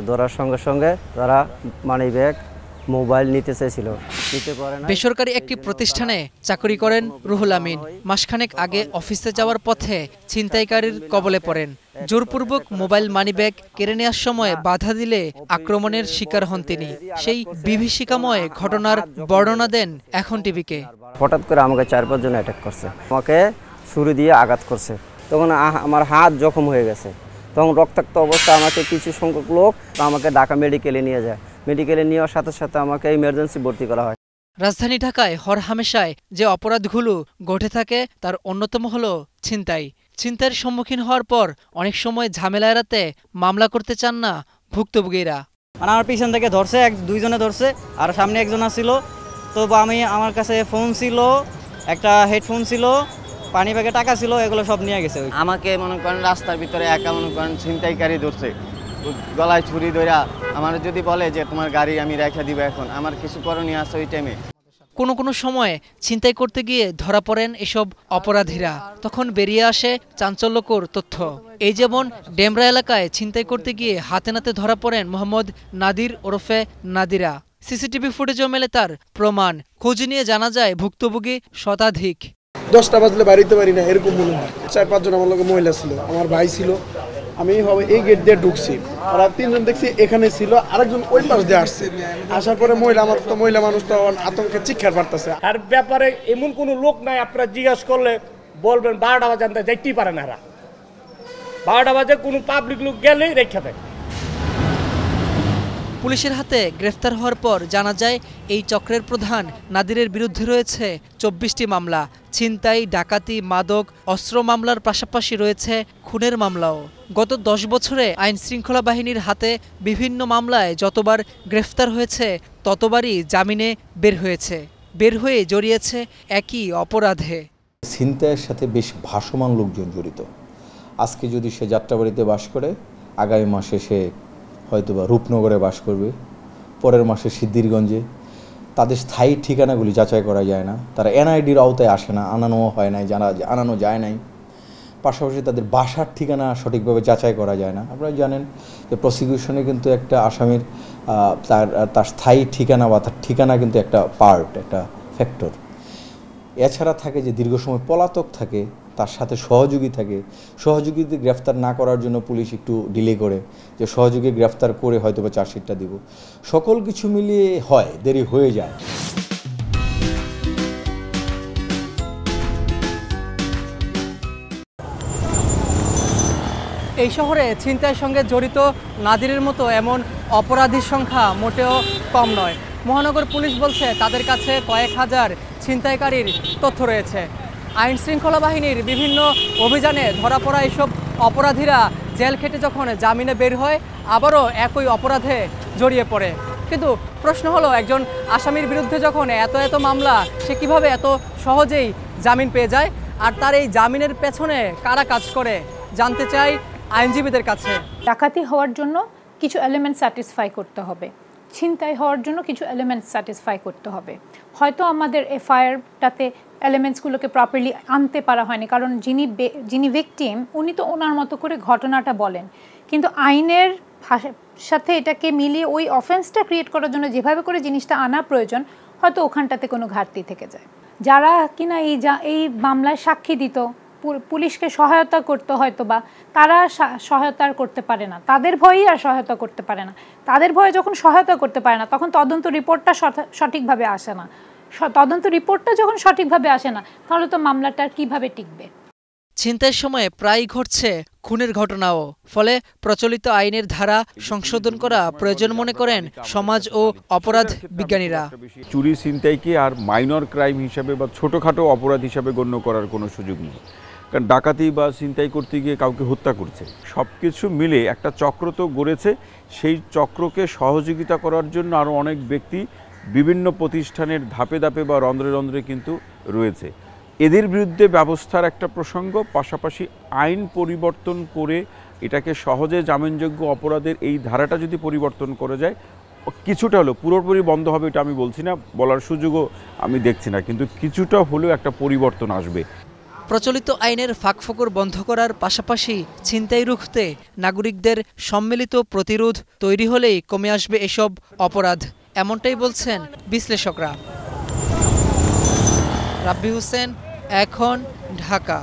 ধরার সঙ্গে সঙ্গে তারা মানিব্যাগ মোবাইল নিতে চাইছিল, নিতে পারে না। বেসরকারি একটি প্রতিষ্ঠানে চাকরি করেন রুহুল আমিন। মাসখানেক আগে অফিসে যাওয়ার পথে ছিনতাইকারীর কবলে পড়েন। জোরপূর্বক মোবাইল মানিব্যাগ কেড়ে নেওয়ার সময় বাধা দিলে আক্রমণের শিকার হন তিনি। সেই বিভীষিকাময় ঘটনার বর্ণনা দেন এখন টিভিকে। হঠাৎ করে আমাকে 4-5 জন অ্যাটাক করছে, আমাকে ছুরি দিয়ে আঘাত করছে। তখন আমার হাত জখম হয়ে গেছে। তখন রক্তাক্ত অবস্থা আমাকে কিছু সংখ্যক লোক আমাকে ঢাকা মেডিকেলে নিয়ে যায়। মেডিকেলে নেওয়ার সাথে সাথে আমাকে ইমার্জেন্সি ভর্তি করা হয়। রাজধানী ঢাকায় হরহামেশায় যে অপরাধগুলো ঘটে থাকে তার অন্যতম হলো ছিনতাই। ছিনতাইয়ের সম্মুখীন হওয়ার পর অনেক সময় ঝামেলা এড়াতে মামলা করতে চান না ভুক্তভোগীরা। মানে আমার পিছন থেকে ধরছে, 2 জনে ধরছে, আর সামনে একজন ছিল। তো আমার কাছে ফোন ছিল, একটা হেডফোন ছিল, পানি ব্যাগে টাকা ছিল, এগুলো সব নিয়ে গেছে। আমাকে মনে করেন রাস্তার ভিতরে একা মনে করেন ছিনতাইকারী ধরছে, গলায় ছুরি ধরা। আমার যদি বলে যে তোমার গাড়ি আমি রেখে দিব, এখন আমার কিছু করণীয় আছে ওই টাইমে। কোনো সময় ছিনতাই করতে গিয়ে ধরা পড়েন এসব অপরাধীরা। তখন বেরিয়ে আসে চাঞ্চল্যকর তথ্য। এই যেমন ডেমরা এলাকায় ছিনতাই করতে গিয়ে হাতে নাতে ধরা পড়েন মোহাম্মদ নাদির ওরফে নাদিরা। সিসিটিভি ফুটেজও মেলে তার প্রমাণ। খোঁজ নিয়ে জানা যায় ভুক্তভোগী শতাধিক। 10টা বাজলে বাড়িতে পারি না এরকম মনে হয়। 4-5 জন আমার লগে মহিলা ছিল, আমার ভাই ছিল। আমি এই গেট দিয়ে ঢুকছি, ওরা 3 জন দেখছি এখানে ছিল, আরেকজন ওই পাশ দিয়ে আসছে। আসার পরে মহিলা মানুষ তো আতঙ্কে চিৎকার পারতেছে। আর ব্যাপারে এমন কোনো লোক নাই আপনারা জিজ্ঞাসা করলে বলবেন 12টা বাজে আনতে যাইতেই পারে না। 12টা বাজে কোনো পাবলিক লোক গেলেই রেখে দেয়। পুলিশের হাতে গ্রেফতার হওয়ার পর জানা যায় এই চক্রের প্রধান নাদিরের বিরুদ্ধে রয়েছে 24টি মামলা। ছিনতাই, ডাকাতি, মাদক, অস্ত্র মামলার পাশাপাশি রয়েছে খুনের মামলাও। গত 10 বছরে আইন শৃঙ্খলা বাহিনীর হাতে বিভিন্ন মামলায় যতবার গ্রেফতার হয়েছে ততবারই জামিনে বের হয়ে জড়িয়েছে একই অপরাধে। ছিনতাইয়ের সাথে বেশ ভাসমান লোকজন জড়িত। আজকে যদি সে যাত্রাবাড়িতে বাস করে, আগামী মাসে সে হয়তোবা রূপনগরে বাস করবে, পরের মাসে সিদ্ধিরগঞ্জে। তাদের স্থায়ী ঠিকানাগুলি যাচাই করা যায় না, তারা এনআইডির আওতায় আসে না, আনানো যায় নাই। পাশাপাশি তাদের বাসার ঠিকানা সঠিকভাবে যাচাই করা যায় না। আপনারা জানেন যে প্রসিকিউশনে কিন্তু একটা আসামির তার স্থায়ী ঠিকানা বা তার ঠিকানা কিন্তু একটা পার্ট, একটা ফ্যাক্টর। এছাড়া থাকে যে দীর্ঘ সময় পলাতক থাকে, তার সাথে সহযোগী থাকে। সহযোগীদের গ্রেফতার না করার জন্য পুলিশ একটু ডিলে করে, যে সহযোগী গ্রেফতার করে হয়তো বা চার্জশিটটা দিব। সকল কিছু মিলিয়ে হয়, দেরি হয়ে যায়। এই শহরে ছিনতাইয়ের সঙ্গে জড়িত নাদিরের মতো এমন অপরাধীর সংখ্যা মোটেও কম নয়। মহানগর পুলিশ বলছে তাদের কাছে কয়েক হাজার ছিনতাইকারীর তথ্য রয়েছে। আইন শৃঙ্খলা বাহিনীর বিভিন্ন অভিযানে ধরা পড়া এইসব অপরাধীরা জেল খেটে যখন জামিনে বের হয়, আবারও একই অপরাধে জড়িয়ে পড়ে। কিন্তু প্রশ্ন হলো, একজন আসামির বিরুদ্ধে যখন এত মামলা, সে কিভাবে এত সহজেই জামিন পেয়ে যায়? আর তার এই জামিনের পেছনে কারা কাজ করে জানতে চাই আইনজীবীদের কাছে। ডাকাতি হওয়ার জন্য কিছু এলিমেন্ট স্যাটিসফাই করতে হবে, ছিনতাই হওয়ার জন্য কিছু এলিমেন্ট স্যাটিসফাই করতে হবে। হয়তো আমাদের এফআইআরটাতে এলিমেন্টসগুলোকে প্রপারলি আনতে পারা হয়নি, কারণ যিনি ভিকটিম উনি তো ওনার মতো করে ঘটনাটা বলেন, কিন্তু আইনের সাথে এটাকে মিলিয়ে ওই অফেন্সটা ক্রিয়েট করার জন্য যেভাবে করে জিনিসটা আনা প্রয়োজন, হয়তো ওখানটাতে কোনো ঘাটতি থেকে যায়। যারা কিনা এই মামলায় সাক্ষী দিত, পুলিশকে সহায়তা করতে হয়তো বা, তারা সহায়তা করতে পারে না, তাদের ভয়েই আর সহায়তা করতে পারে না। তাদের ভয়ে যখন সহায়তা করতে পারে না, তখন তদন্ত রিপোর্টটা সঠিকভাবে আসে না। তদন্ত রিপোর্টটা যখন সঠিকভাবে আসে না, তাহলে তো মামলাটা কিভাবে টিকবে? ছিনতাইয়ের সময় প্রায়ই ঘটছে খুনের ঘটনাও। ফলে প্রচলিত আইনের ধারা সংশোধন করা প্রয়োজন মনে করেন সমাজ ও অপরাধ বিজ্ঞানীরা। চুরি ছিনতাইকে আর মাইনর ক্রাইম হিসাবে বা ছোটোখাটো অপরাধ হিসাবে গণ্য করার কোনো সুযোগ নেই, কারণ ডাকাতি বা ছিনতাই করতে গিয়ে কাউকে হত্যা করছে। সব কিছু মিলে একটা চক্র তো গড়েছে, সেই চক্রকে সহযোগিতা করার জন্য আরও অনেক ব্যক্তি বিভিন্ন প্রতিষ্ঠানের ধাপে ধাপে বা রন্ধ্রে রন্ধ্রে কিন্তু রয়েছে। এদের বিরুদ্ধে ব্যবস্থার একটা প্রসঙ্গ, পাশাপাশি আইন পরিবর্তন করে এটাকে সহজে জামিনযোগ্য অপরাধের এই ধারাটা যদি পরিবর্তন করে যায়, কিছুটা হলেও, পুরোপুরি বন্ধ হবে এটা আমি বলছি না, বলার সুযোগও আমি দেখছি না, কিন্তু কিছুটা হলেও একটা পরিবর্তন আসবে। প্রচলিত আইনের ফাঁকফোকর বন্ধ করার পাশাপাশি ছিনতাই রুখতে নাগরিকদের সম্মিলিত প্রতিরোধ তৈরি হলেই কমে আসবে এসব অপরাধ, এমনটাই বলছেন বিশ্লেষকরা। রাব্বি হোসেন, এখন, ঢাকা।